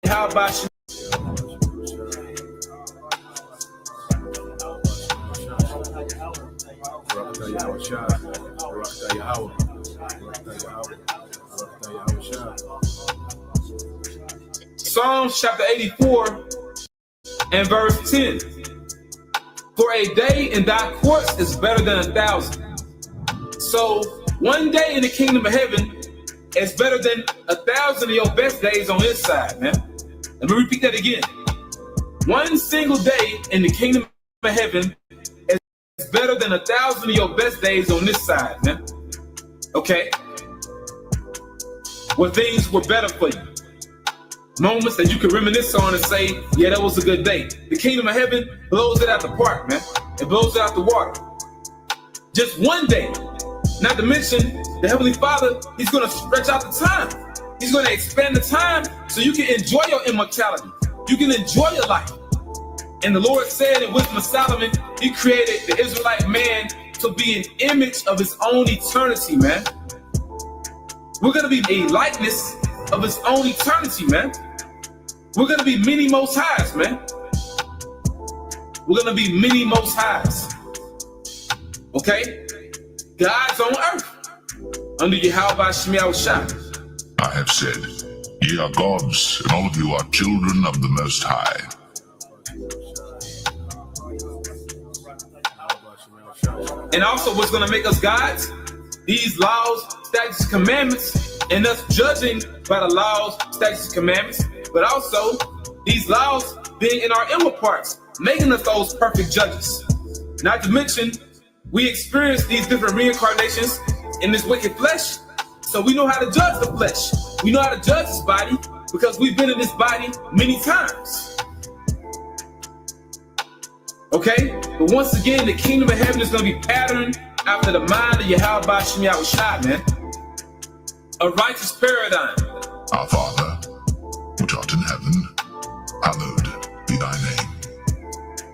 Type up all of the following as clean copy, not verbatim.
How about you? Psalms chapter 84 and verse 10. For a day in thy courts is better than 1,000. So one day in the kingdom of heaven is better than 1,000 of your best days on this side, man. Let me repeat that again. One single day in the kingdom of heaven is better than 1,000 of your best days on this side, man. Okay? Where things were better for you. Moments that you can reminisce on and say, yeah, that was a good day. The kingdom of heaven blows it out the park, man. It blows it out the water. Just one day. Not to mention, the Heavenly Father, He's going to stretch out the time. He's going to expand the time so you can enjoy your immortality. You can enjoy your life. And the Lord said in Wisdom of Solomon, He created the Israelite man to be an image of His own eternity, man. We're going to be a likeness of His own eternity, man. We're going to be many most highs, man. We're going to be many most highs. Okay? God's on earth. Under Yahweh Shemiah Shai. I have said, ye are gods, and all of you are children of the Most High. And also what's going to make us gods? These laws, statutes, commandments, and us judging by the laws, statutes, commandments, but also these laws being in our inward parts, making us those perfect judges. Not to mention, we experience these different reincarnations in this wicked flesh, so we know how to judge the flesh. We know how to judge this body because we've been in this body many times. Okay? But once again, the kingdom of heaven is going to be patterned after the mind of Yahweh Shemiah Shai, man. A righteous paradigm. Our Father, which art in heaven, hallowed be thy name.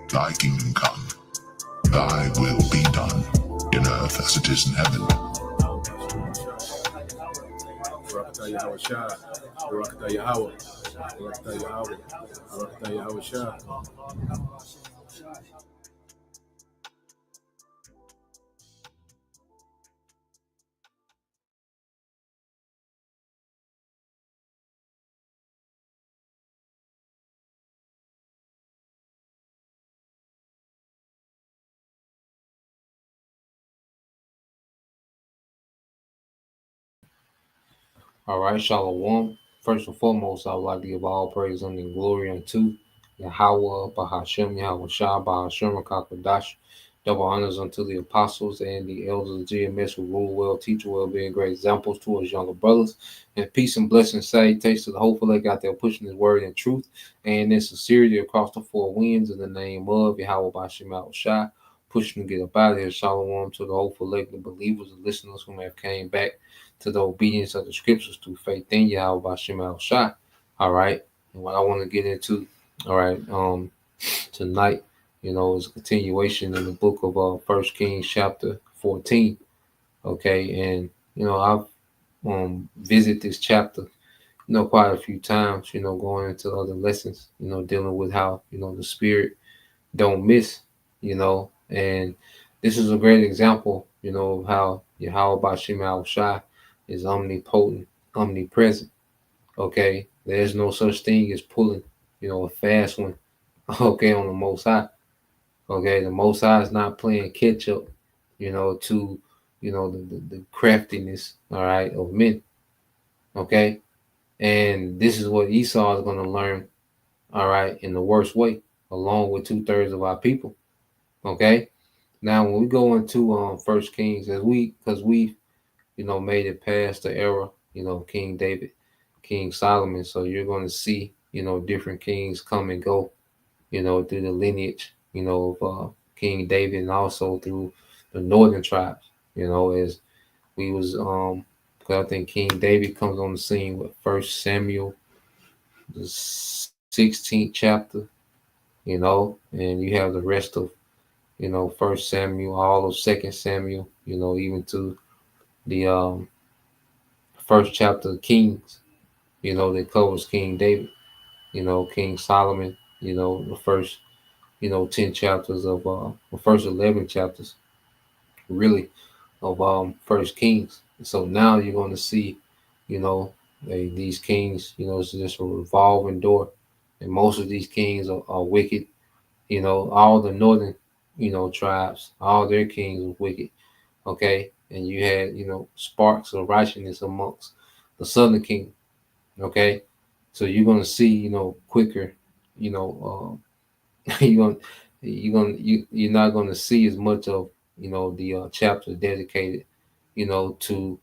Thy kingdom come. Thy will be done, in earth as it is in heaven. All right, Shalom. First and foremost, I would like to give all praise and glory unto Yahweh, Bahashem, Yahweh Shah, Bahashem, Kakadash. Double honors unto the apostles and the elders of GMS who rule well, teach well, being great examples to us younger brothers. And peace and blessings, salutations to the hopeful that got there pushing His word in truth and in sincerity across the four winds in the name of Yahweh, Bahashem, Yahweh Shah. Pushing to get up out of here. Shalom to the hopeful elect, the believers and listeners who have came back to the obedience of the scriptures through faith in Yahweh Bashem El Shai. All right. And what I want to get into, all right, tonight, is a continuation in the book of 1 Kings chapter 14. Okay. And, I've visited this chapter, quite a few times, going into other lessons, dealing with how, the spirit don't miss, and this is a great example, of how Yahweh Bashem El Shai is omnipotent, omnipresent. Okay, there's no such thing as pulling, a fast one. Okay, on the Most High. Okay, the Most High is not playing catch up, to, the craftiness, all right, of men. Okay, and this is what Esau is going to learn, all right, in the worst way, along with 2/3 of our people. Okay, now when we go into First Kings, because we made it past the era, King David, King Solomon. So you're going to see, different kings come and go, through the lineage, of King David, and also through the northern tribes, as we was, because I think King David comes on the scene with 1 Samuel, the 16th chapter, and you have the rest of, 1 Samuel, all of 2 Samuel, even to the first chapter of Kings, that covers King David, King Solomon, the first, 10 chapters of the first 11 chapters, really, of First Kings. So now you're going to see, you know, these kings, it's just a revolving door, and most of these kings are wicked. All the northern, tribes, all their kings were wicked. Okay, and you had, sparks of righteousness amongst the southern kingdom. Okay, so you're going to see, quicker, you know, you're gonna you're not going to see as much of, the chapter dedicated, to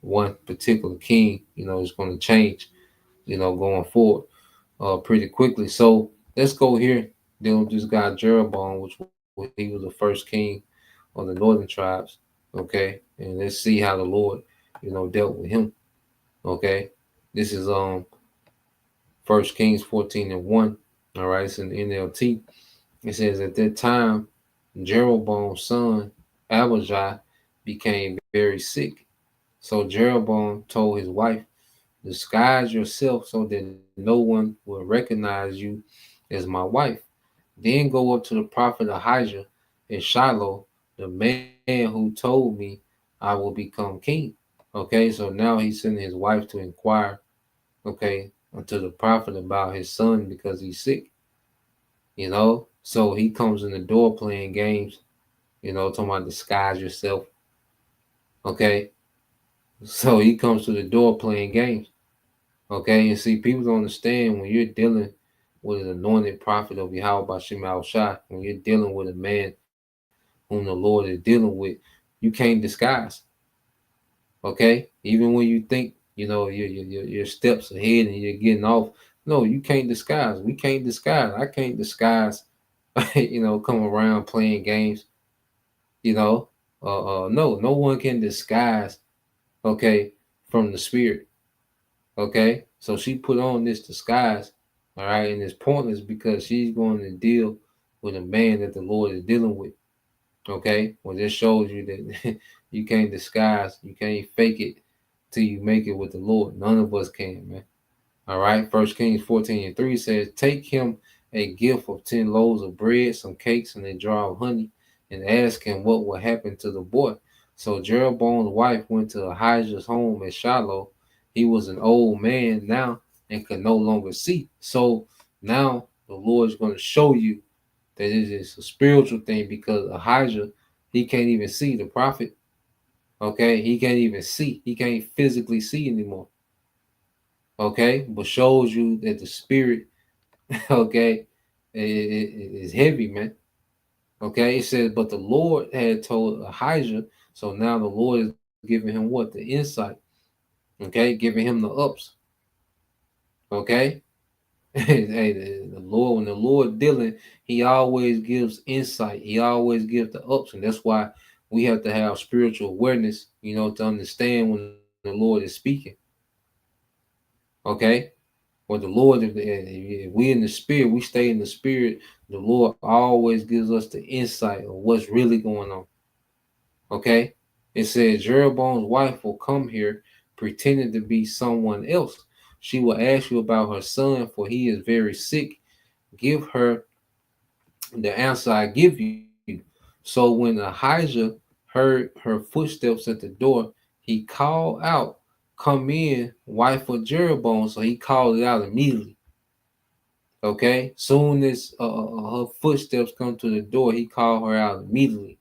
one particular king. Is going to change, going forward pretty quickly. So let's go here. Dealing with this guy Jeroboam, which he was the first king of the northern tribes. Okay, and let's see how the Lord, dealt with him. Okay, this is First Kings 14:1. All right, it's in the NLT. It says at that time, Jeroboam's son Abijah became very sick. So Jeroboam told his wife, "Disguise yourself so that no one will recognize you as my wife. Then go up to the prophet Ahijah in Shiloh, the man who told me I will become king." Okay, so now he's sending his wife to inquire, okay, to the prophet about his son because he's sick. So he comes in the door playing games, talking about disguise yourself. Okay, so he comes to the door playing games. Okay, and see, people don't understand when you're dealing with an anointed prophet of Yahweh Bashim Al Shah, when you're dealing with a man whom the Lord is dealing with, you can't disguise. Okay, even when you think your steps ahead and you're getting off, no, you can't disguise. We can't disguise. I can't disguise. Come around playing games. No one can disguise. Okay, from the spirit. Okay, so she put on this disguise, all right, and it's pointless because she's going to deal with a man that the Lord is dealing with. Okay, well, this shows you that you can't disguise, you can't fake it till you make it with the Lord. None of us can, man. All right, First Kings 14:3 says, "Take him a gift of 10 loaves of bread, some cakes, and a jar of honey, and ask him what will happen to the boy." So Jeroboam's wife went to Ahijah's home at Shiloh. He was an old man now and could no longer see. So now the Lord is going to show you that it is a spiritual thing because Ahijah, he can't even see the prophet. Okay, he can't even see. He can't physically see anymore. Okay, but shows you that the spirit, okay, is heavy, man. Okay, it says, but the Lord had told Ahijah, so now the Lord is giving him what? The insight. Okay, giving him the ups. Okay, hey, the Lord, when the Lord dealing, He always gives insight. He always gives the ups, and that's why we have to have spiritual awareness, to understand when the Lord is speaking. Okay, or the Lord, if we in the spirit, we stay in the spirit. The Lord always gives us the insight of what's really going on. Okay, it says Jeroboam's wife will come here pretending to be someone else. She will ask you about her son, for he is very sick. Give her the answer I give you. So when Ahijah heard her footsteps at the door, he called out, "Come in, wife of Jeroboam." So he called it out immediately. Okay, soon as her footsteps come to the door, he called her out immediately.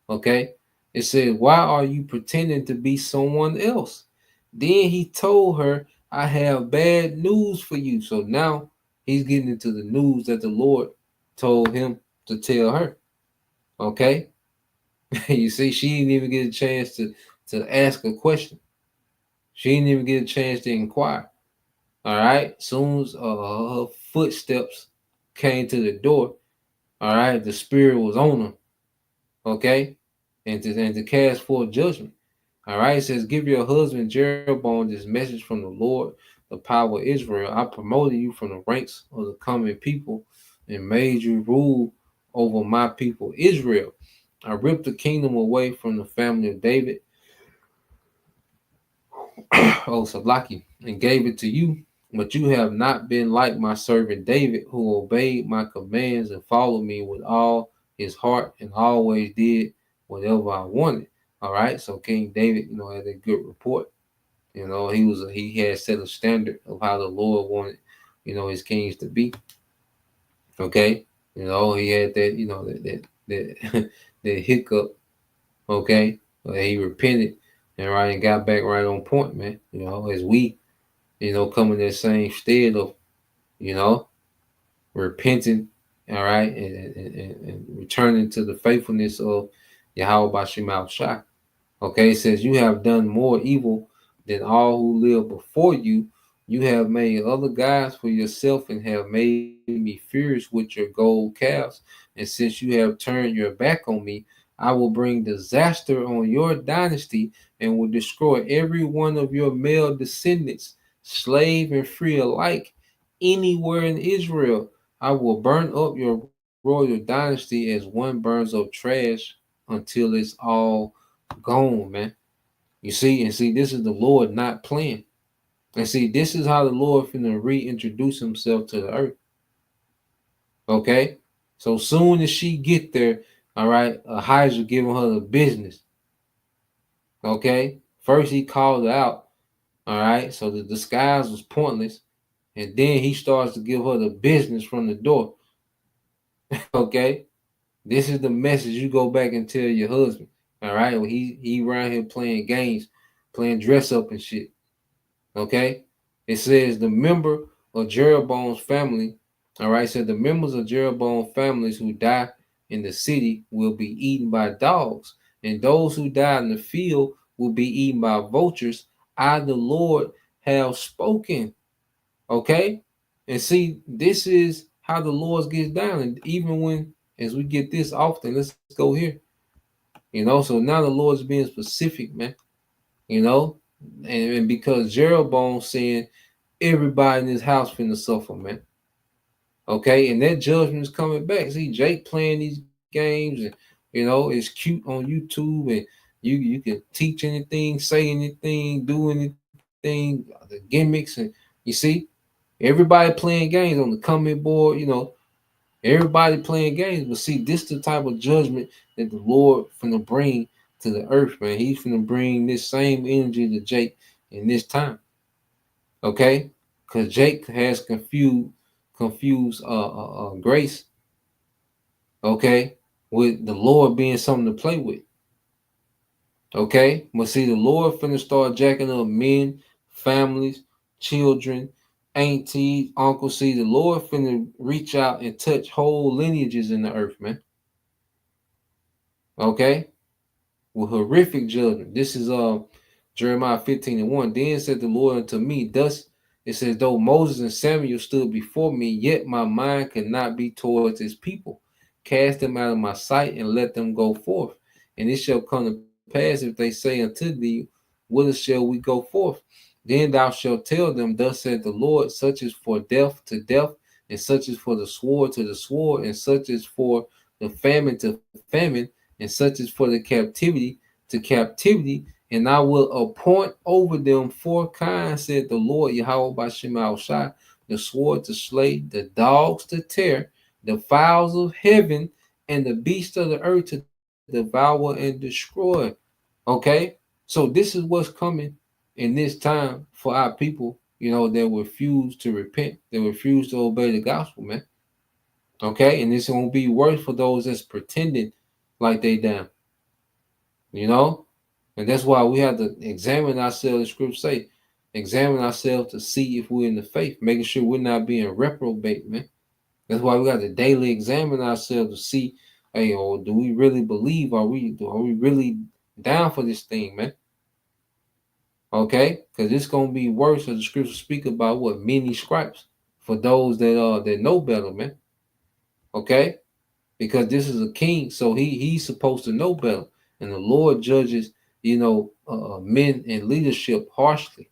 Okay, it said, "Why are you pretending to be someone else?" Then he told her, "I have bad news for you." So now he's getting into the news that the Lord told him to tell her. Okay, you see, she didn't even get a chance to ask a question. She didn't even get a chance to inquire. All right, soon as her footsteps came to the door, all right, the spirit was on her. Okay, and to cast forth judgment. All right, it says, "Give your husband Jeroboam this message from the Lord, the power of Israel. I promoted you from the ranks of the common people and made you rule over my people Israel. I ripped the kingdom away from the family of David, oh Salaki, and gave it to you But you have not been like my servant David, who obeyed my commands and followed me with all his heart and always did whatever I wanted. All right. So King David, had a good report. He had set a standard of how the Lord wanted, his kings to be. Okay. He had that, that that hiccup. Okay. He repented and got back right on point, man. As we, come in that same stead of, you know, repenting, all right, and returning to the faithfulness of Yahweh Bashim Shai. Okay, it says, you have done more evil than all who live before you. You have made other gods for yourself and have made me furious with your gold calves. And since you have turned your back on me, I will bring disaster on your dynasty and will destroy every one of your male descendants, slave and free alike, anywhere in Israel. I will burn up your royal dynasty as one burns up trash until it's all gone, man. You see, this is the Lord not playing. And see, this is how the Lord finna reintroduce himself to the earth. Okay? So soon as she get there, all right, Ahijah giving her the business. Okay? First he called her out. All right. So the disguise was pointless. And then he starts to give her the business from the door. Okay? This is the message you go back and tell your husband. All right. Well, he around here playing games, playing dress up and shit. Okay. It says the member of Jeroboam's family. All right. Said the members of Jeroboam's families who die in the city will be eaten by dogs, and those who die in the field will be eaten by vultures. I, the Lord, have spoken. Okay. And see, this is how the Lord gets down. And even when, as we get this often, let's go here. So now the Lord's being specific, man. You know, and because Jeroboam saying everybody in this house finna suffer, man. Okay, and that judgment is coming back. See, Jake playing these games, and it's cute on YouTube, and you can teach anything, say anything, do anything, the gimmicks, and you see, everybody playing games on the comment board. Everybody playing games, but see, this the type of judgment that the Lord finna bring to the earth, man. He's finna bring this same energy to Jake in this time, okay? Because Jake has confused grace, okay, with the Lord being something to play with, okay? But see, the Lord finna start jacking up men, families, children, aunties, uncles. See, the Lord finna reach out and touch whole lineages in the earth, man. Okay, with horrific judgment. This is Jeremiah 15:1. Then said the Lord unto me, thus it says, though Moses and Samuel stood before me, yet my mind could not be towards his people. Cast them out of my sight and let them go forth. And it shall come to pass if they say unto thee, whither shall we go forth? Then thou shalt tell them, thus said the Lord, such is for death to death, and such is for the sword to the sword, and such is for the famine to famine, and such is for the captivity to captivity, and I will appoint over them 4 kinds, said the Lord Yahweh by Shema Shai, the sword to slay, the dogs to tear, the fowls of heaven, and the beasts of the earth to devour and destroy. Okay? So this is what's coming in this time for our people, that refuse to repent, that refuse to obey the gospel, man. Okay? And it's gonna be worse for those that's pretending like they down. And that's why we have to examine ourselves. The scriptures say, examine ourselves to see if we're in the faith, making sure we're not being reprobate, man. That's why we got to daily examine ourselves to see, hey, or do we really believe? Are we really down for this thing, man? Okay, because it's gonna be worse. As the scriptures speak about what many stripes for those that know better, man. Okay, because this is a king, so he's supposed to know better, and the Lord judges, men in leadership harshly.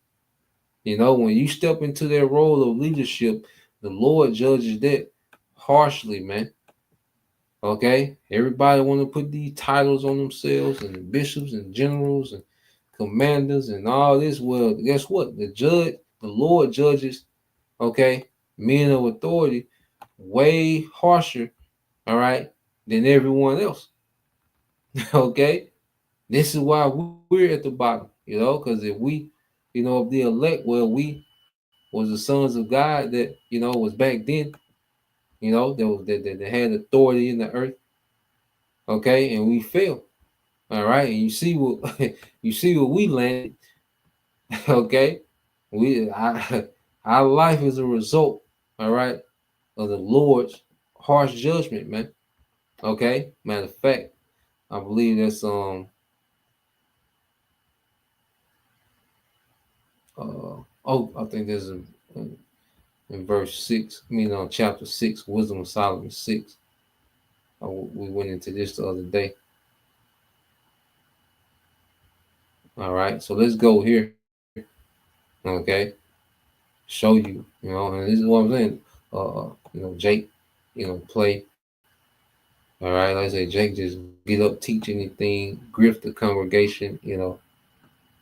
When you step into that role of leadership, the Lord judges that harshly, man. Okay, everybody want to put these titles on themselves, and bishops and generals and commanders and all this. Well, guess what? The Lord judges okay, men of authority, way harsher, all right, than everyone else. Okay, this is why we're at the bottom, because if we, if the elect, well, we was the sons of God that was back then, that had authority in the earth, okay, and we fell, all right, and you see what you see what we landed, okay, our life is a result, all right, of the Lord's harsh judgment, man. Okay, matter of fact, I believe that's I think there's in verse 6, I mean on chapter 6, Wisdom of Solomon 6. We went into this the other day. All right, so let's go here. Okay, show you, and this is what I'm saying. Jake, play. All right, like I say, Jake just get up, teach anything, grift the congregation,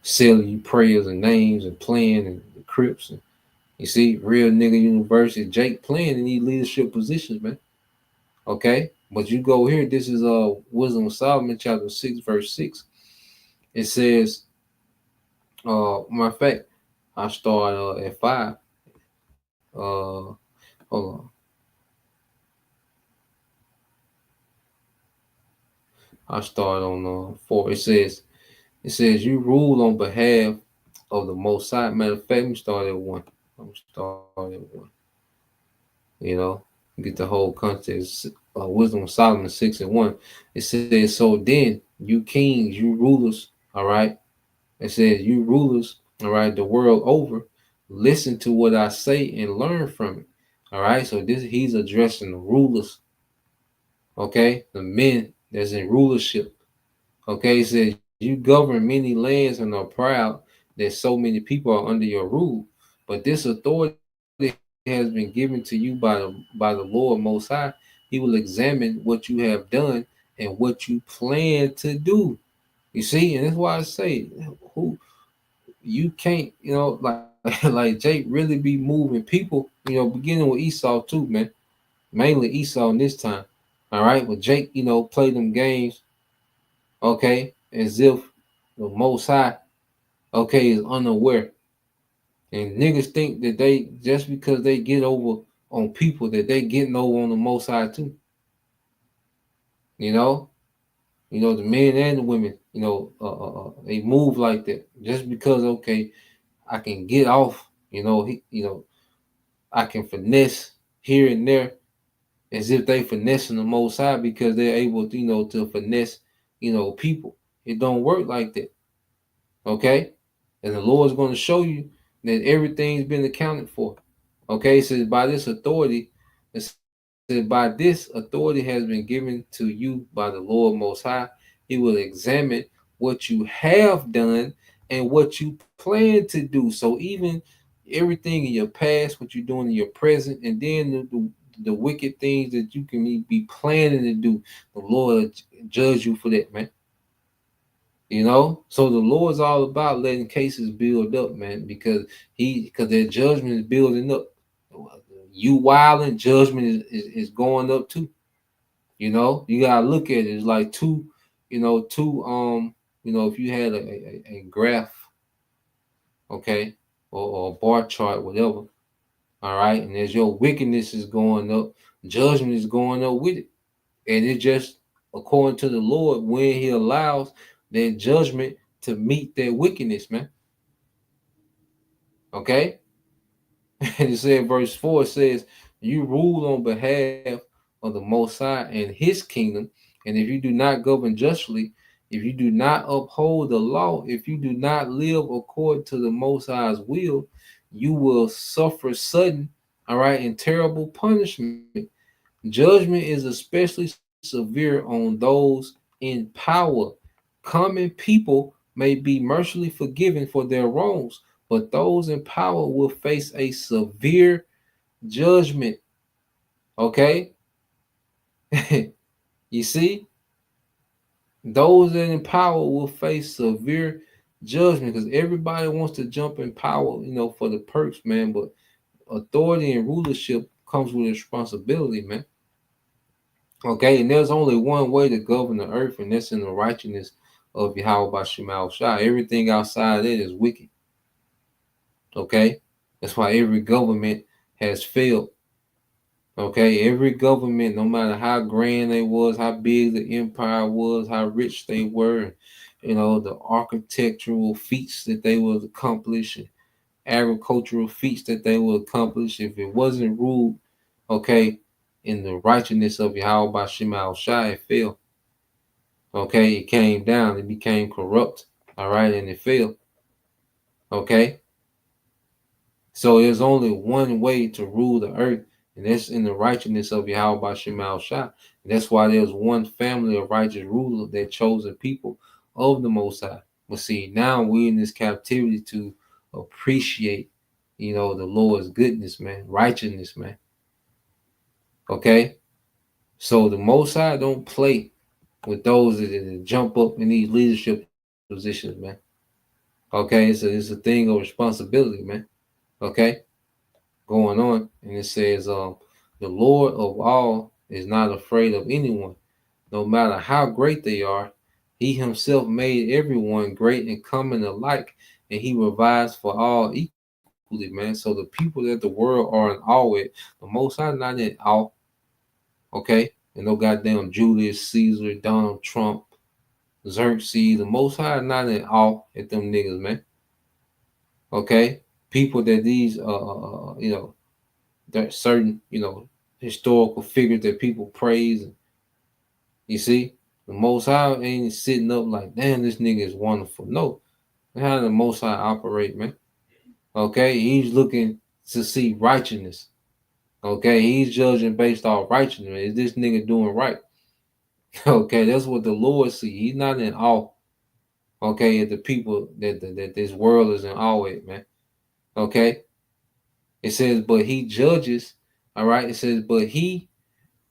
selling you prayers and names and playing and the Crips. And you see, real nigga university, Jake playing in these leadership positions, man. Okay, but you go here. This is Wisdom of Solomon, chapter 6, verse 6. It says, matter of fact, I start at 5. Hold on. I start on 4. It says you rule on behalf of the Most High. Matter of fact, let me start at 1. I'm start at 1. You know, get the whole context. Wisdom of Solomon 6:1. It says, so then you kings, you rulers, all right. It says, you rulers, all right, the world over, listen to what I say and learn from it. All right. So this he's addressing the rulers, okay, the men that's in rulership. Okay, it says you govern many lands and are proud that so many people are under your rule. But this authority has been given to you by the Lord Most High. He will examine what you have done and what you plan to do. You see, and that's why I say, who you can't, like Jake really be moving people, beginning with Esau too, man. Mainly Esau in this time. All right, but Jake, play them games, okay, as if the Most High, okay, is unaware. And niggas think that they just because they get over on people that they getting over on the Most High too. You know, the men and the women, they move like that just because okay, I can get off. I can finesse here and there as if they finessing the Most High because they're able, to finesse, people. It don't work like that. Okay, and the Lord's going to show you that everything's been accounted for. Okay, it says by this authority, it says by this authority has been given to you by the Lord Most High. He will examine what you have done and what you plan to do. So even everything in your past, what you're doing in your present, and then the wicked things that you can be planning to do, the Lord judge you for that, man. So the Lord's all about letting cases build up, man, because their judgment is building up. You wilding, judgment is going up too. You gotta look at it. It's like if you had a graph, okay, or a bar chart, whatever, all right, and as your wickedness is going up, judgment is going up with it. And it just according to the Lord when He allows that judgment to meet their wickedness, man. Okay? And it said, verse 4 says, you rule on behalf of the Most High and His kingdom. And if you do not govern justly, if you do not uphold the law, if you do not live according to the Most High's will, you will suffer sudden, all right, and terrible punishment. Judgment is especially severe on those in power. Common people may be mercifully forgiven for their wrongs, but those in power will face a severe judgment. Okay? You see? Those that in power will face severe judgment because everybody wants to jump in power, for the perks, man. But authority and rulership comes with responsibility, man. Okay, and there's only one way to govern the earth, and that's in the righteousness of Yahweh Bashem Shai. Everything outside of it is wicked. Okay, that's why every government has failed. Okay, every government, no matter how grand they was, how big the empire was, how rich they were, the architectural feats that they would accomplish, and agricultural feats that they would accomplish, if it wasn't ruled, okay, in the righteousness of Yahweh by Shema Shai, it fell. Okay, it came down, it became corrupt, all right, and it failed. Okay, so there's only one way to rule the earth, and that's in the righteousness of Yahweh by Shema Shai. That's why there's one family of righteous rulers, that chosen people of the Most High. But see, now we're in this captivity to appreciate, the Lord's goodness, man, righteousness, man. Okay, so the Most High don't play with those that jump up in these leadership positions, man. Okay, so it's a thing of responsibility, man. Okay, going on, and it says, the Lord of all is not afraid of anyone, no matter how great they are. He himself made everyone great and common alike, and he provides for all equally, man. So the people that the world are in awe with, the Most High not in awe, okay? And no goddamn Julius Caesar, Donald Trump, Xerxes, the Most High not in awe at them niggas, man. Okay? People that these, that certain, historical figures that people praise. You see, the Most High ain't sitting up like, damn, this nigga is wonderful. No, that's how the Most High operate, man. Okay, he's looking to see righteousness. Okay, he's judging based off righteousness. Is this nigga doing right? Okay, that's what the Lord see. He's not in awe. Okay, at the people that this world is in awe at, man. Okay, it says, but he judges. All right, it says, but he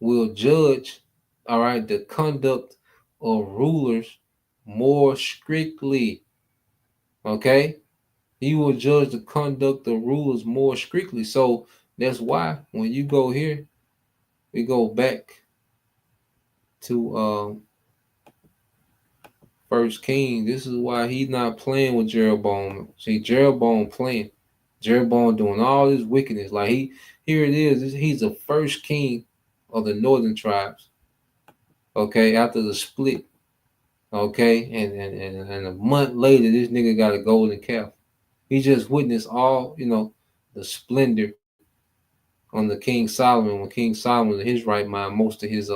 will judge, all right, the conduct of rulers more strictly. Okay, he will judge the conduct of rulers more strictly. So that's why when you go here, we go back to First King. This is why he's not playing with Jeroboam. See, Jeroboam playing, Jeroboam doing all this wickedness. Like here it is. He's the first king of the northern tribes. Okay, after the split. Okay, and a month later, this nigga got a golden calf. He just witnessed all, the splendor on the King Solomon, when King Solomon was in his right mind, most of his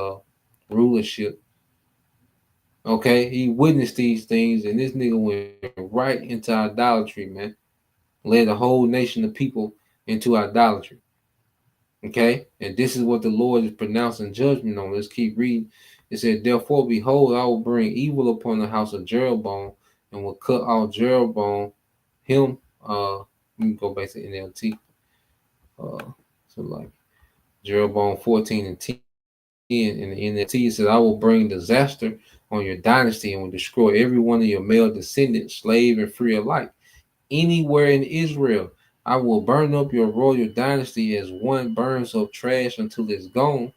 rulership. Okay, he witnessed these things, and this nigga went right into idolatry, man. Led the whole nation of people into idolatry. Okay, and this is what the Lord is pronouncing judgment on. Let's keep reading. It said, therefore, behold, I will bring evil upon the house of Jeroboam, and will cut off Jeroboam, him. Let me go back to NLT. So like Jeroboam 14 and 10 in the NLT, it says, I will bring disaster on your dynasty and will destroy every one of your male descendants, slave and free alike, anywhere in Israel. I will burn up your royal dynasty as one burns up trash until it's gone.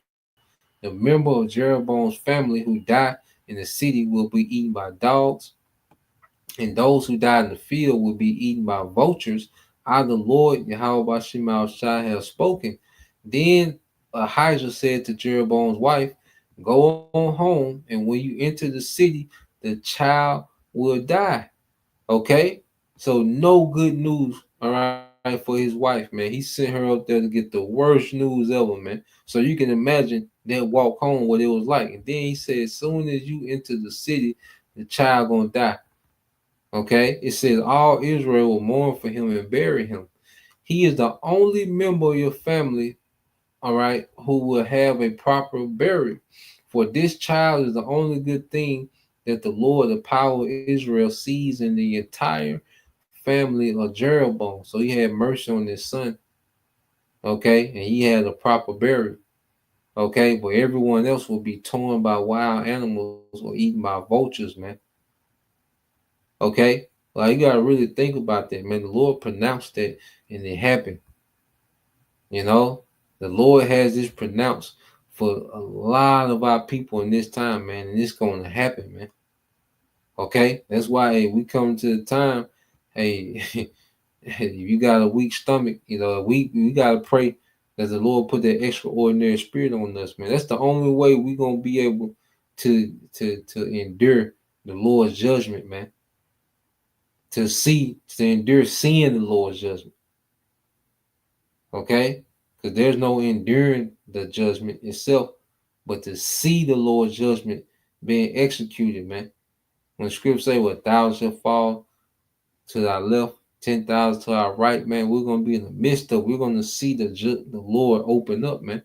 The member of Jeroboam's family who die in the city will be eaten by dogs, and those who die in the field will be eaten by vultures. I, the Lord, Yahweh Shema Shai, have spoken. Then Ahijah said to Jeroboam's wife, go on home, and when you enter the city, the child will die. Okay? So no good news, all right, for his wife, man. He sent her up there to get the worst news ever, man. So you can imagine that walk home what it was like. And then he said, as soon as you enter the city, the child gonna die. Okay? It says all Israel will mourn for him and bury him. He is the only member of your family, all right, who will have a proper burial. For this child is the only good thing that the Lord, the power of Israel, sees in the entire family of Jeroboam. So he had mercy on his son, okay, and he had a proper burial, okay, but everyone else will be torn by wild animals or eaten by vultures, man. Okay, like you gotta really think about that, man. The Lord pronounced that, and it happened. You know, the Lord has this pronounced for a lot of our people in this time, man, and it's going to happen, man. Okay, that's why hey, we come to the time. Hey, if you got a weak stomach, we gotta pray that the Lord put that extraordinary spirit on us, man. That's the only way we gonna be able to endure the Lord's judgment, man. To endure seeing the Lord's judgment, okay? Because there's no enduring the judgment itself, but to see the Lord's judgment being executed, man. When scripture say, "What 1,000 shall fall to our left, 10,000 to our right," man, we're gonna be in the midst of. We're gonna see the Lord open up, man.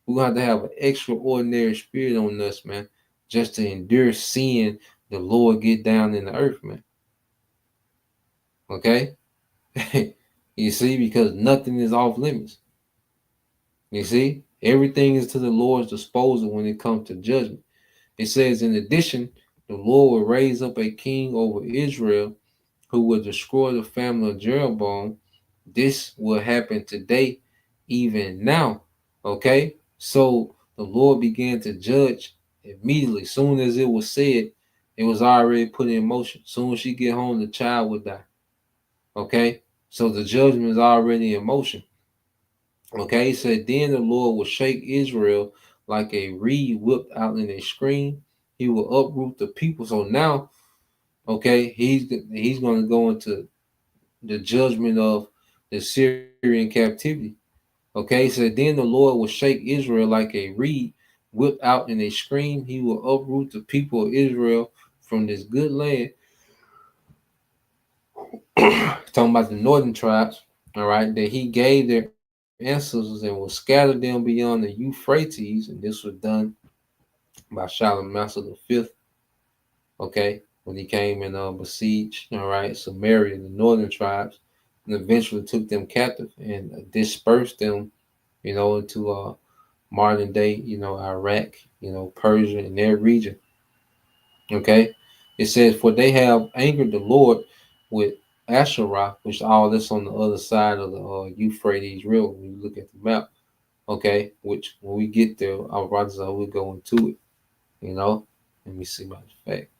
We're gonna have an extraordinary spirit on us, man, just to endure seeing the Lord get down in the earth, man. Okay, you see, because nothing is off limits. You see, everything is to the Lord's disposal when it comes to judgment. It says, in addition, the Lord will raise up a king over Israel who will destroy the family of Jeroboam. This will happen today, even now. Okay? So the Lord began to judge immediately. Soon as it was said, it was already put in motion. Soon as she get home, the child would die. Okay? So the judgment is already in motion. Okay, he said, then the Lord will shake Israel like a reed whipped out in a stream. He will uproot the people. So now, okay, he's going to go into the judgment of the Syrian captivity. Okay, so then the Lord will shake Israel like a reed whipped out in a stream. He will uproot the people of Israel from this good land. Talking about the northern tribes, all right, that he gave their ancestors and will scatter them beyond the Euphrates. And this was done by Shalmaneser the fifth, okay, when he came and besieged, all right, Samaria, the northern tribes, and eventually took them captive and dispersed them, into modern day, Iraq, Persia, and their region. Okay, it says, "For they have angered the Lord with Asherah," which all this on the other side of the Euphrates River. When you look at the map, okay, which when we get there, our brothers will go into it. Let me see my fact,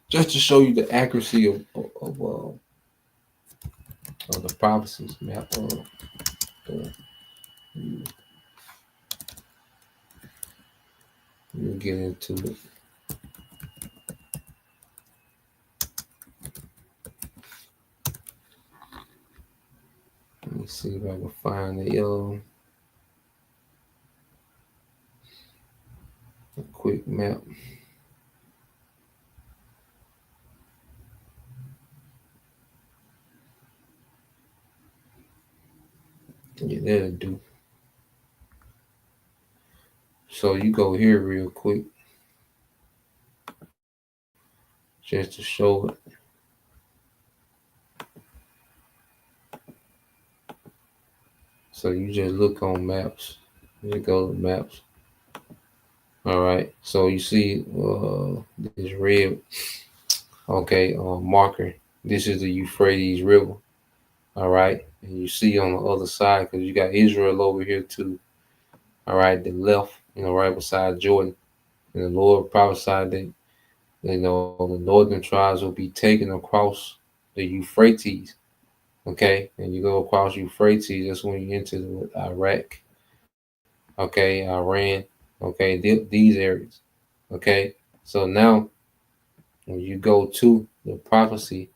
just to show you the accuracy of the prophecies map. We'll get into it. Let me see if I can find a quick map. Yeah, that'll do. So you go here real quick, just to show it. So you just look on maps. You go to maps. All right. So you see this red, okay, marker. This is the Euphrates River. All right. And you see on the other side, because you got Israel over here too. All right. The left, right beside Jordan. And the Lord prophesied that, the northern tribes will be taken across the Euphrates. Okay. And you go across Euphrates, that's when you enter Iraq. Okay. Iran. Okay. These areas. Okay. So now, when you go to the prophecy,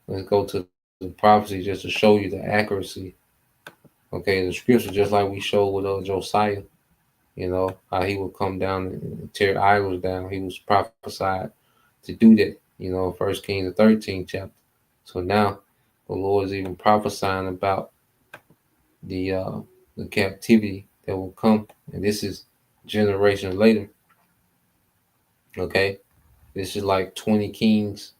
let's go to the prophecy just to show you the accuracy. Okay, the scripture, just like we showed with Josiah, how he would come down and tear idols down. He was prophesied to do that, First Kings, the 13th chapter. So now the Lord is even prophesying about the captivity that will come, and this is generations later. Okay, this is like 20 kings,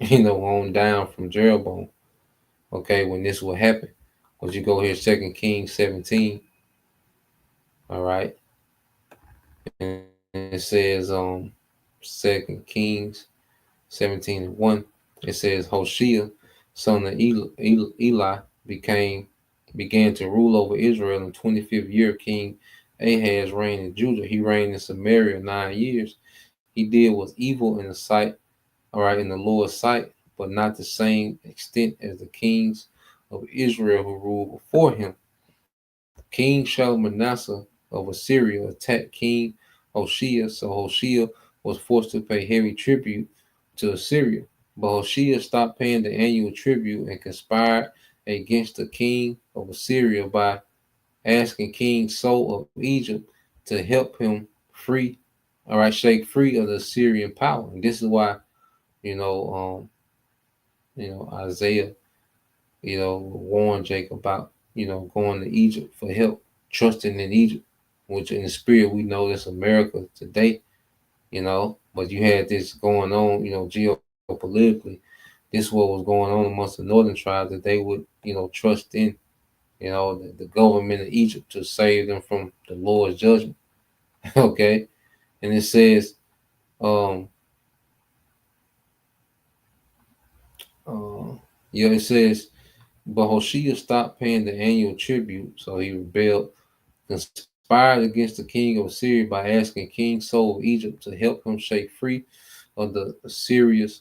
on down from Jeroboam. Okay, when this will happen. Once you go here, 2 Kings 17. All right. And it says 2 Kings 17:1. It says Hoshea, son of Eli, became began to rule over Israel in the 25th year of King Ahaz reigned in Judah. He reigned in Samaria 9 years. He did was evil in the sight, all right, in the Lord's sight, but not the same extent as the kings of Israel who ruled before him. King Shalmaneser of Assyria attacked King Hoshea, so Hoshea was forced to pay heavy tribute to Assyria. But Hoshea stopped paying the annual tribute and conspired against the king of Assyria by asking King So of Egypt to help him free, all right, shake free of the Assyrian power. And this is why, you know, Isaiah, warned Jacob about, going to Egypt for help, trusting in Egypt, which in the spirit we know that's America today, but you had this going on, geopolitically. This what was going on amongst the northern tribes that they would, trust in, the government of Egypt to save them from the Lord's judgment. Okay. And it says, um, it says, but Hoshea stopped paying the annual tribute, so he rebelled, conspired against the king of Assyria by asking King So of Egypt to help him shake free of the Assyria's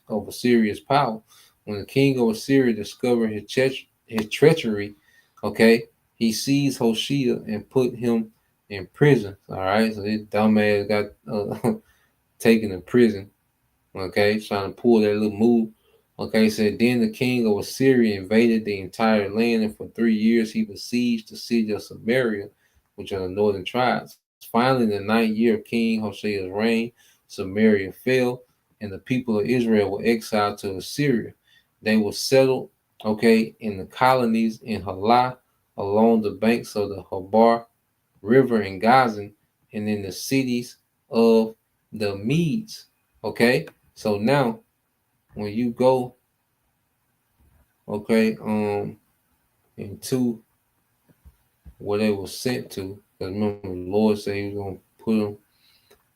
power. When the king of Assyria discovered his treachery, okay, he seized Hoshea and put him in prison. All right, so this dumbass got taken to prison. Okay, trying to pull that little move. Okay, said then the king of Assyria invaded the entire land, and for 3 years he besieged the city of Samaria, which are the northern tribes. Finally, in the 9th year of King Hoshea's reign, Samaria fell, and the people of Israel were exiled to Assyria. They were settled, okay, in the colonies in Halah, along the banks of the Habar River in Gazan, and in the cities of the Medes. Okay, so now when you go, okay, into where they were sent to, because remember the Lord said he was gonna put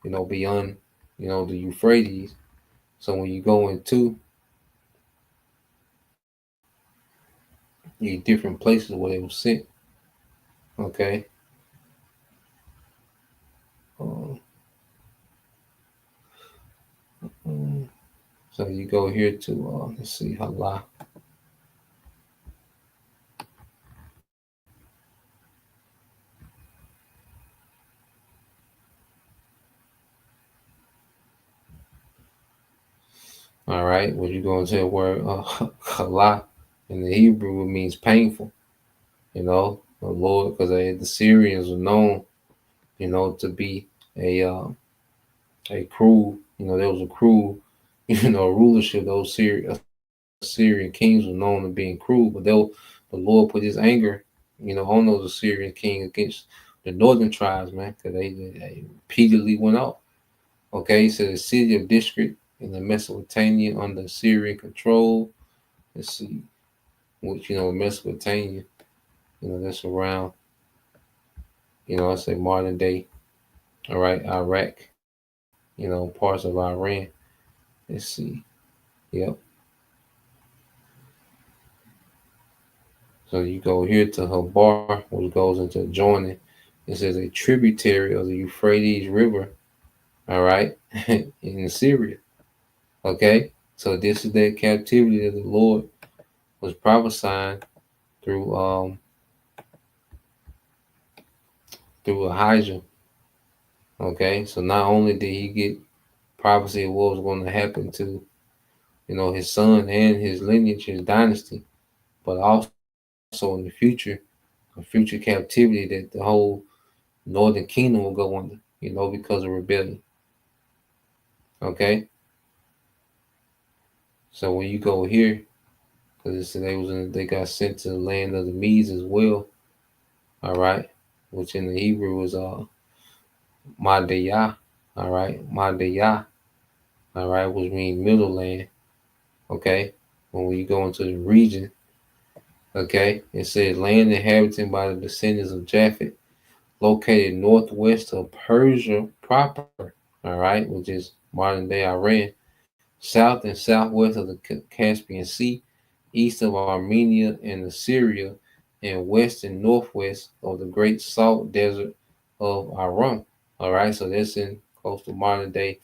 them, beyond, the Euphrates. So when you go into these different places where they were sent, okay, um, so you go here to let's see, Halah. All right, what you going to say? Word Halah in the Hebrew it means painful. The Lord, because the Syrians were known, to be a cruel, there was a cruel, rulership. Those Assyrian kings were known to being cruel, but the Lord put his anger, on those Assyrian kings against the northern tribes, man, because they repeatedly went off. Okay, so the city of district in the Mesopotamia under Assyrian control. Let's see, which Mesopotamia, that's around, I say modern day, all right, Iraq, parts of Iran. Let's see. Yep. So you go here to Habar, which goes into joining. This is a tributary of the Euphrates River, all right, in Syria. Okay, so this is that captivity that the Lord was prophesying through through Ahijah. Okay, so not only did he get prophecy of what was going to happen to, his son and his lineage, his dynasty, but also in the future, a future captivity that the whole northern kingdom will go under, because of rebellion. Okay, so when you go here, because they got sent to the land of the Medes as well. All right, which in the Hebrew was Madayah. All right, Madayah. All right, which means middle land. Okay, when you go into the region, okay, it says land inhabited by the descendants of Japhet, located northwest of Persia proper. All right, which is modern day Iran, south and southwest of the Caspian Sea, east of Armenia and Assyria, and west and northwest of the great salt desert of Aram. All right, so that's in close to modern day,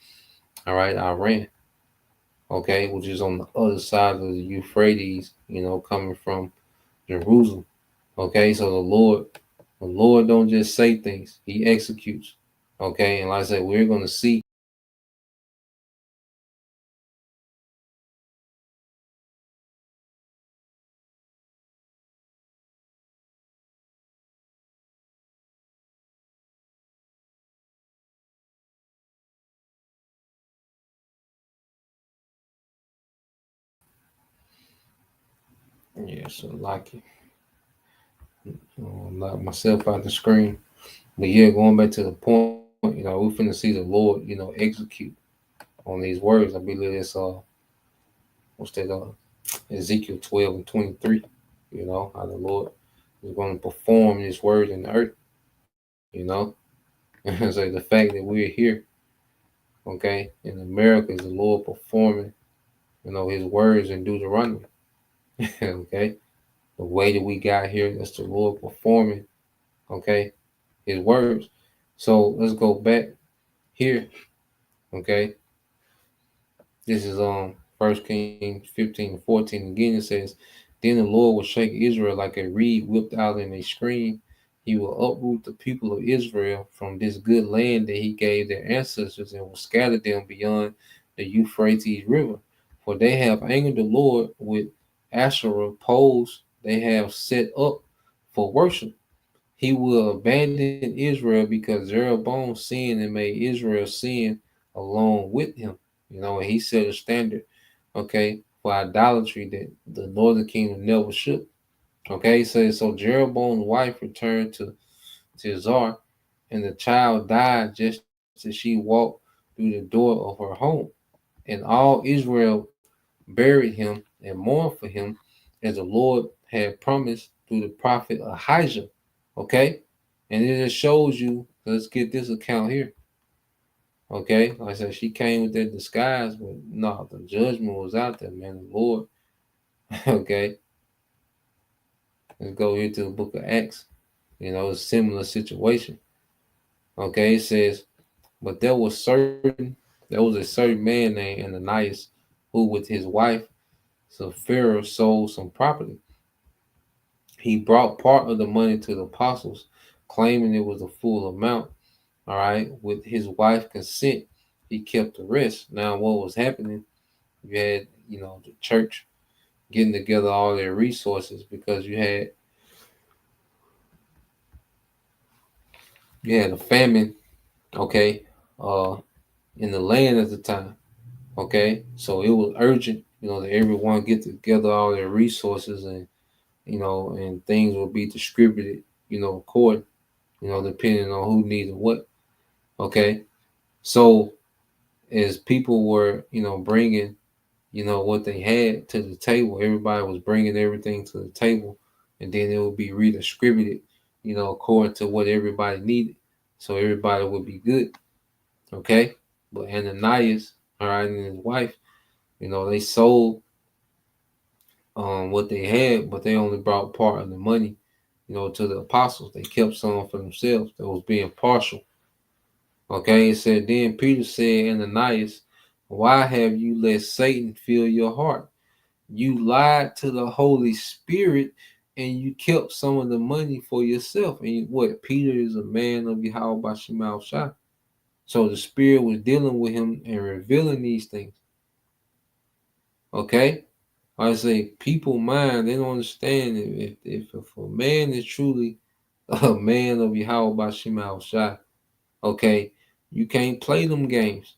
all right, Iran, okay, which is on the other side of the Euphrates, coming from Jerusalem. Okay, so the Lord don't just say things; He executes. Okay, and like I said, we're going to see. Yeah, so like it, knock myself out the screen. But yeah, going back to the point, we finna see the Lord, execute on these words. I believe it's what's that? Ezekiel 12:23. How the Lord is going to perform His word in the earth. So the fact that we're here, okay, in America, is the Lord performing, His words in Deuteronomy. Okay, the way that we got here, that's the Lord performing, okay, His words. So let's go back here, okay. This is First Kings 15:14. Again, it says, "Then the Lord will shake Israel like a reed whipped out in a stream. He will uproot the people of Israel from this good land that He gave their ancestors, and will scatter them beyond the Euphrates River. For they have angered the Lord with Asherah poles they have set up for worship. He will abandon Israel because Jeroboam sinned and made Israel sin along with him." And he set a standard, okay, for idolatry that the northern kingdom never should. Okay, he says, so Jeroboam's wife returned to Zar, and the child died just as she walked through the door of her home. And all Israel buried him and mourned for him as the Lord had promised through the prophet Ahijah. Okay? And it just shows you, let's get this account here. Okay? Like I said, she came with that disguise, but no, the judgment was out there, man. The Lord. Okay? Let's go here to the book of Acts. It's a similar situation. Okay? It says, but there was a certain man named Ananias who with his wife Sapphira sold some property. He brought part of the money to the apostles, claiming it was a full amount. All right, with his wife's consent, he kept the rest. Now, what was happening? You had, the church getting together all their resources because you had a famine, okay, uh, in the land at the time. Okay, so it was urgent, that everyone get together all their resources, and things will be distributed, according, depending on who needed what. Okay, so as people were, bringing, what they had to the table, everybody was bringing everything to the table, and then it would be redistributed, according to what everybody needed, so everybody would be good. Okay, but Ananias, all right, and his wife, they sold what they had, but they only brought part of the money, to the apostles. They kept some for themselves. That was being partial. Okay, it said, then Peter said, Ananias, why have you let Satan fill your heart? You lied to the Holy Spirit and you kept some of the money for yourself. And what? Peter is a man of Yahweh Bashemal Shah. So the Spirit was dealing with him and revealing these things. Okay? I say people mind, they don't understand if a man is truly a man of Yahweh Bashemal Shah, okay, you can't play them games.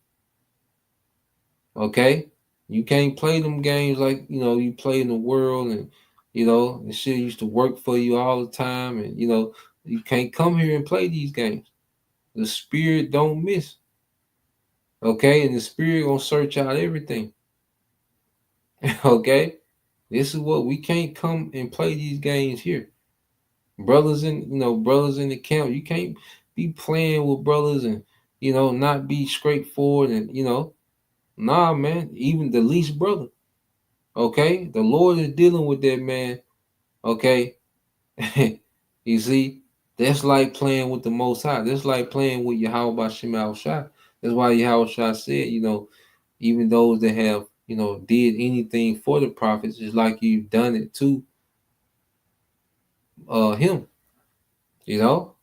Okay? You can't play them games like, you play in the world, and the shit used to work for you all the time, and you can't come here and play these games. The Spirit don't miss. Okay? And the Spirit gonna search out everything. Okay? This is what we can't come and play these games here. Brothers in the camp, you can't be playing with brothers and not be straightforward, and nah, man, even the least brother. Okay, the Lord is dealing with that man. Okay, You see, that's like playing with the Most High. That's like playing with Yahweh Shema Shai. That's why Yahweh Shai said, even those that have, did anything for the prophets, it's like you've done it to him. You know,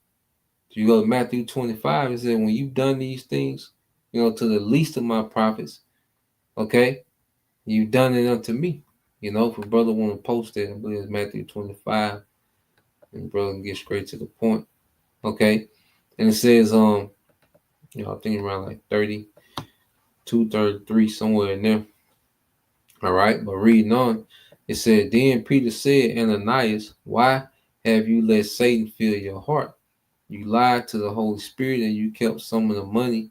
you go to Matthew 25, it said, when you've done these things, to the least of my prophets, okay, you've done it unto me. If a brother want to post it, I believe it's Matthew 25, and brother can get straight to the point. Okay. And it says, I think around like 32, 33, somewhere in there. All right. But reading on, it said, then Peter said, Ananias, why have you let Satan fill your heart? You lied to the Holy Spirit and you kept some of the money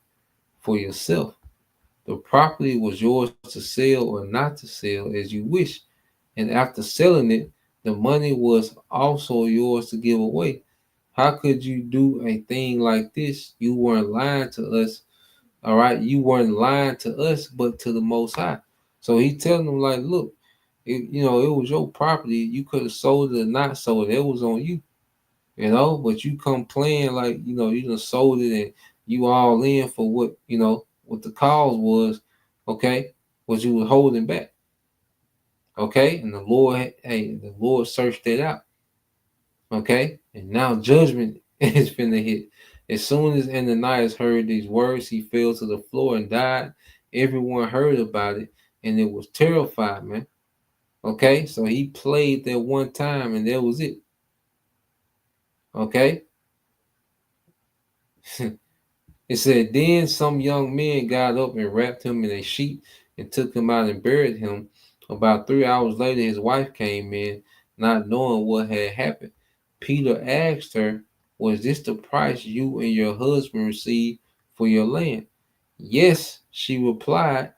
for yourself. The property was yours to sell or not to sell as you wish. And after selling it, the money was also yours to give away. How could you do a thing like this? You weren't lying to us. All right. You weren't lying to us, but to the Most High. So he telling them, like, look, it was your property. You could have sold it or not sold it. It was on you, but you come playing like, you just sold it and you all in for what the cause was, okay, was you were holding back, okay, and the Lord searched it out, okay, and now judgment is finna hit. As soon as Ananias heard these words, he fell to the floor and died. Everyone heard about it, and it was terrified, man. Okay, so he played that one time, and that was it. Okay. It said, then some young men got up and wrapped him in a sheet and took him out and buried him. About 3 hours later, his wife came in, not knowing what had happened. Peter asked her, was this the price you and your husband received for your land? Yes, she replied,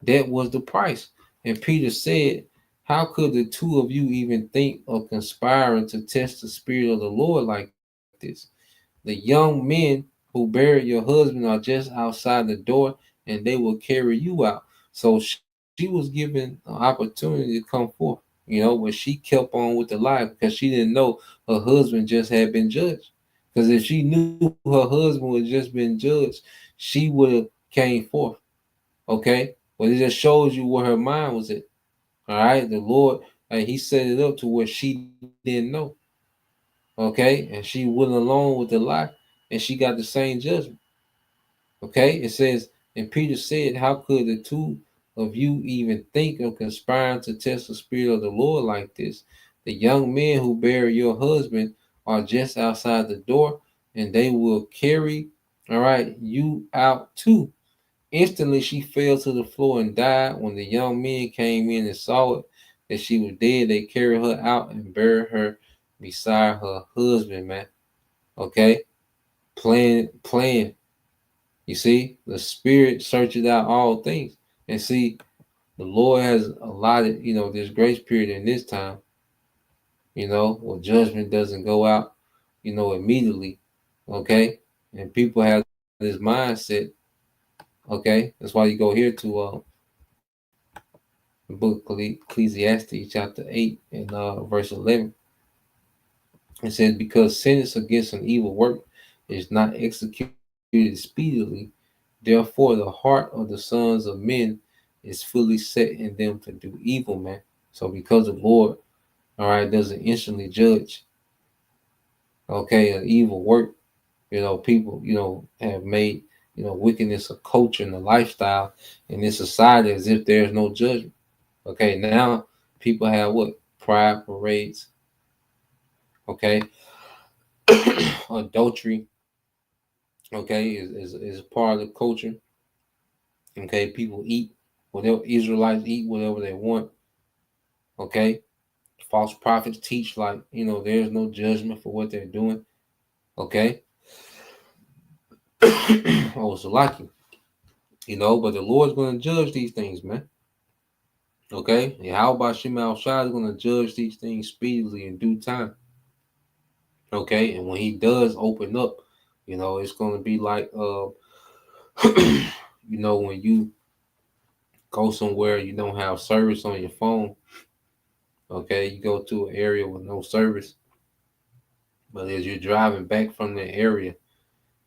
that was the price. And Peter said, how could the two of you even think of conspiring to test the Spirit of the Lord like this? The young men who buried your husband are just outside the door and they will carry you out. So she was given an opportunity to come forth, but she kept on with the lie because she didn't know her husband just had been judged. Because if she knew her husband had just been judged, she would have came forth. Okay. But it just shows you where her mind was at. All right. The Lord, he set it up to where she didn't know. Okay. And she went along with the lie and she got the same judgment. Okay, it says, and Peter said, how could the two of you even think of conspiring to test the Spirit of the Lord like this? The young men who bury your husband are just outside the door, and they will carry, all right, you out too. Instantly, she fell to the floor and died. When the young men came in and saw it, that she was dead, they carried her out and buried her beside her husband, man. Okay, playing. You see, the Spirit searches out all things. And see, the Lord has allotted, this grace period in this time, where judgment doesn't go out, immediately. Okay. And people have this mindset. Okay. That's why you go here to the book of Ecclesiastes, chapter 8, and verse 11. It says, because sentence against an evil work is not executed speedily, therefore the heart of the sons of men is fully set in them to do evil, man. So because the Lord, all right, doesn't instantly judge, okay, an evil work, people, have made, wickedness a culture and a lifestyle in this society as if there's no judgment. Okay, now people have what? Pride parades, okay, adultery, okay, is part of the culture. Okay, people eat whatever, Israelites eat whatever they want. Okay, false prophets teach like, there's no judgment for what they're doing. Okay. Oh, so like but the Lord's going to judge these things, man. Okay, and how about Shema Shai is going to judge these things speedily in due time. Okay, and when he does open up, it's going to be like when you go somewhere you don't have service on your phone. Okay, you go to an area with no service. But as you're driving back from the area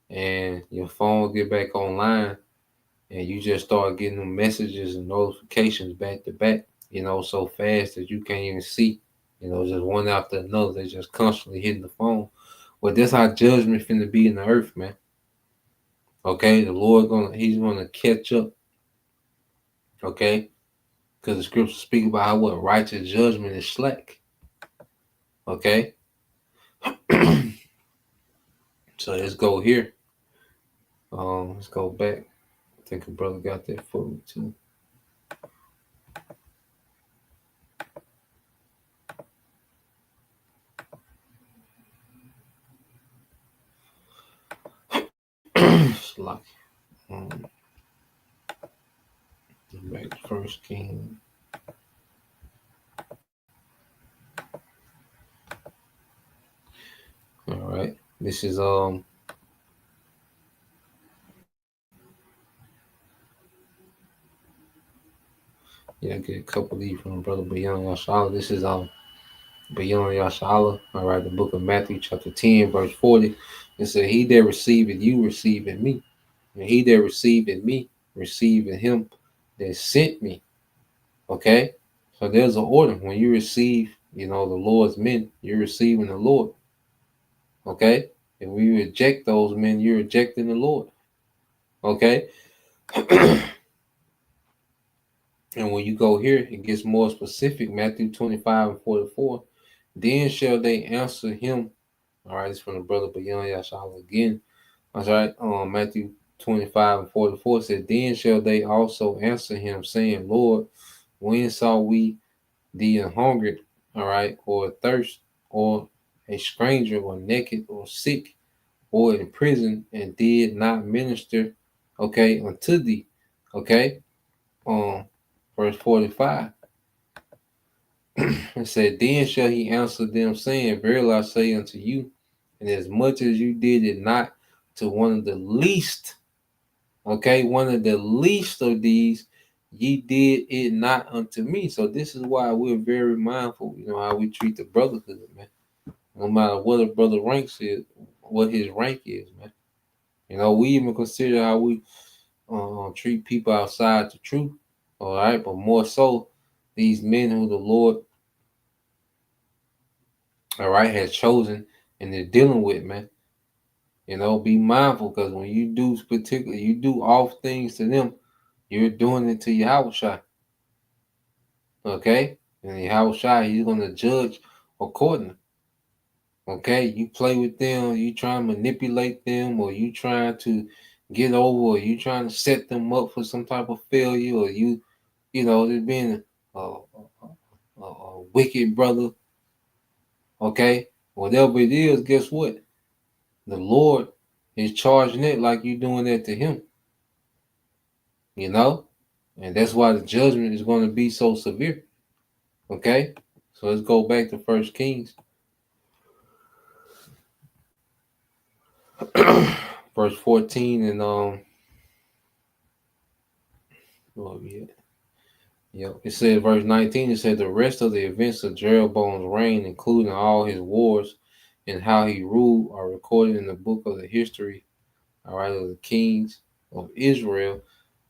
and your phone get back online and you just start getting them messages and notifications back to back, so fast that you can't even see, just one after another. They just constantly hitting the phone. Well, that's how judgment finna be in the earth, man. Okay, the Lord He's gonna catch up. Okay, because the scriptures speak about how what righteous judgment is slack. Okay, so let's go here. Let's go back. I think a brother got that for me too. It's like back to First King. All right, this is yeah, I get a couple of these from brother Beyond Yashala. This is Beyond Yashala. All right, the book of Matthew, chapter 10, verse 40. It said, "He that receiveth you, receiveth me. And he that receiveth me, receiveth him that sent me." Okay? So there's an order. When you receive, the Lord's men, you're receiving the Lord. Okay? If we reject those men, you're rejecting the Lord. Okay? And when you go here, it gets more specific. Matthew 25 and 44. Then shall they answer him. All right, it's from the brother Beyond Yashal again. That's right. Matthew 25 and 44 said, Then shall they also answer him, saying, Lord, when saw we thee an hungered, all right, or thirst, or a stranger, or naked, or sick, or in prison, and did not minister, okay, unto thee. Okay. Verse 45. It said, Then shall he answer them, saying, Verily I say unto you, and as much as you did it not to one of the least, okay, one of the least of these, ye did it not unto me. So this is why we're very mindful, how we treat the brotherhood, man. No matter what a brother ranks is, what his rank is, man. We even consider how we treat people outside the truth, all right, but more so these men who the Lord, all right, has chosen and they're dealing with, man. Be mindful, because when you do particularly, you do off things to them, you're doing it to Yahweh. Okay? And Yahweh, he's going to judge accordingly. Okay? You play with them, you try to manipulate them, or you trying to get over, or you trying to set them up for some type of failure, or just being a wicked brother. Okay? Whatever it is, guess what? The Lord is charging it like you're doing that to him. And that's why the judgment is going to be so severe. Okay? So let's go back to First Kings. Verse 14 and it said verse 19, it said the rest of the events of Jeroboam's reign, including all his wars and how he ruled, are recorded in the book of the history, all right, of the kings of Israel.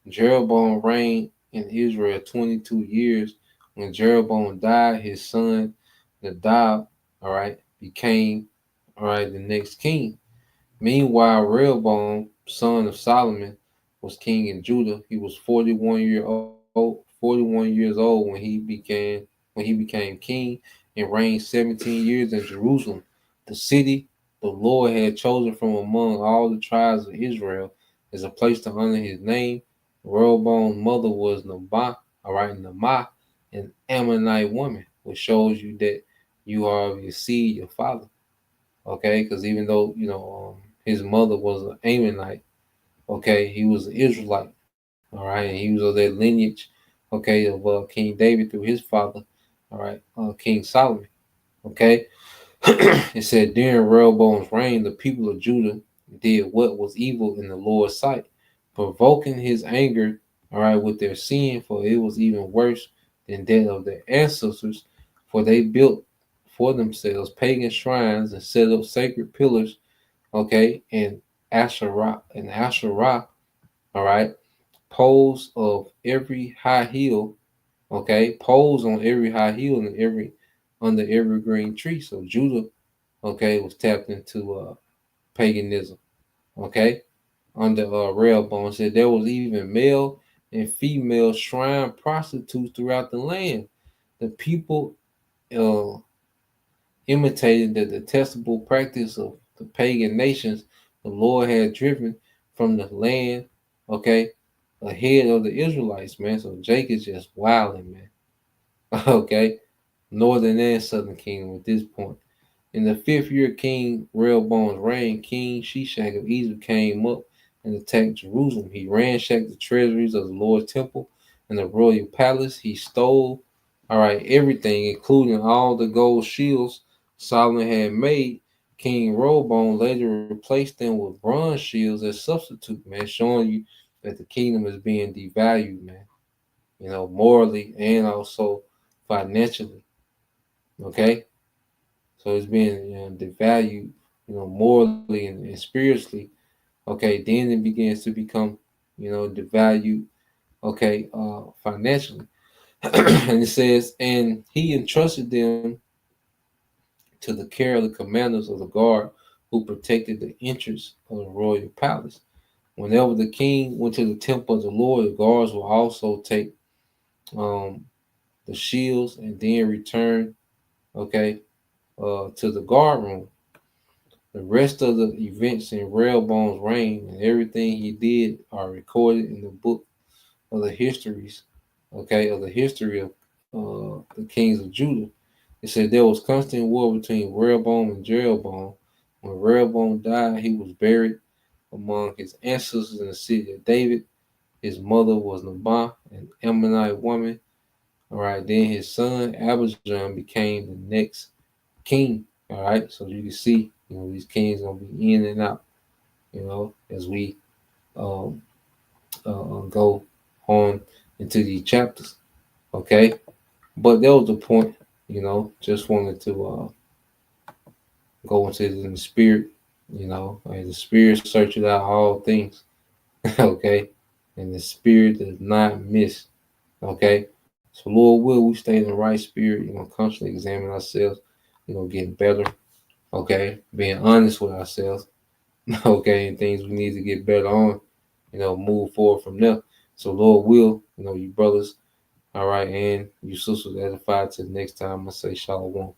Jeroboam reigned in Israel 22 years. When Jeroboam died, his son Nadab, all right, became, all right, the next king. Meanwhile, Rehoboam, son of Solomon, was king in Judah. He was 41 years old when he became king, and reigned 17 years in Jerusalem, the city the Lord had chosen from among all the tribes of Israel as a place to honor his name. Rehoboam's mother was Naamah, an Ammonite woman, which shows you that you are of your seed, your father. Okay, because even though his mother was an Ammonite, okay, he was an Israelite. All right, and he was of that lineage, okay, of King David through his father, all right, King Solomon. Okay, it said during Rehoboam's reign, the people of Judah did what was evil in the Lord's sight, provoking his anger, all right, with their sin, for it was even worse than that of their ancestors, for they built for themselves pagan shrines and set up sacred pillars, okay, and Asherah, all right, poles of every high hill, okay, poles on every high hill and every under every green tree. So Judah, okay, was tapped into paganism, okay, under Rehoboam. Said there was even male and female shrine prostitutes throughout the land. The people uh, imitated the detestable practice of the pagan nations the Lord had driven from the land, okay, ahead of the Israelites, man. So Jake is just wilding, man. Okay, northern and southern kingdom at this point. In the 5th year of King Rehoboam's reign, King Shishak of Egypt came up and attacked Jerusalem. He ransacked the treasuries of the Lord's temple and the royal palace. He stole, all right, everything, including all the gold shields Solomon had made. King Rehoboam later replaced them with bronze shields as substitute, man, showing you that the kingdom is being devalued, man. Morally and also financially. Okay, so it's being devalued, morally and spiritually. Okay, then it begins to become, devalued. Okay, financially, and it says, and he entrusted them to the care of the commanders of the guard who protected the entrance of the royal palace. Whenever the king went to the temple of the Lord, the guards will also take um, the shields and then return, okay, to the guard room. The rest of the events in Rehoboam's reign and everything he did are recorded in the book of the histories, okay, of the history of the kings of Judah. It said there was constant war between Rehoboam and Jeroboam. When Rehoboam died, he was buried among his ancestors in the city of David. His mother was Naboth, an Ammonite woman. All right, then his son Abijam became the next king. All right, so you can see, these kings gonna be in and out. As we um, go on into these chapters. Okay, but that was the point. Just wanted to go into it in the spirit. And the spirit searches out all things. Okay, and the spirit does not miss. Okay, so Lord will we stay in the right spirit. Constantly examine ourselves. Getting better. Okay, being honest with ourselves. Okay, and things we need to get better on, move forward from there. So Lord will, you brothers, all right, and you sisters edified to the next time I say shalom.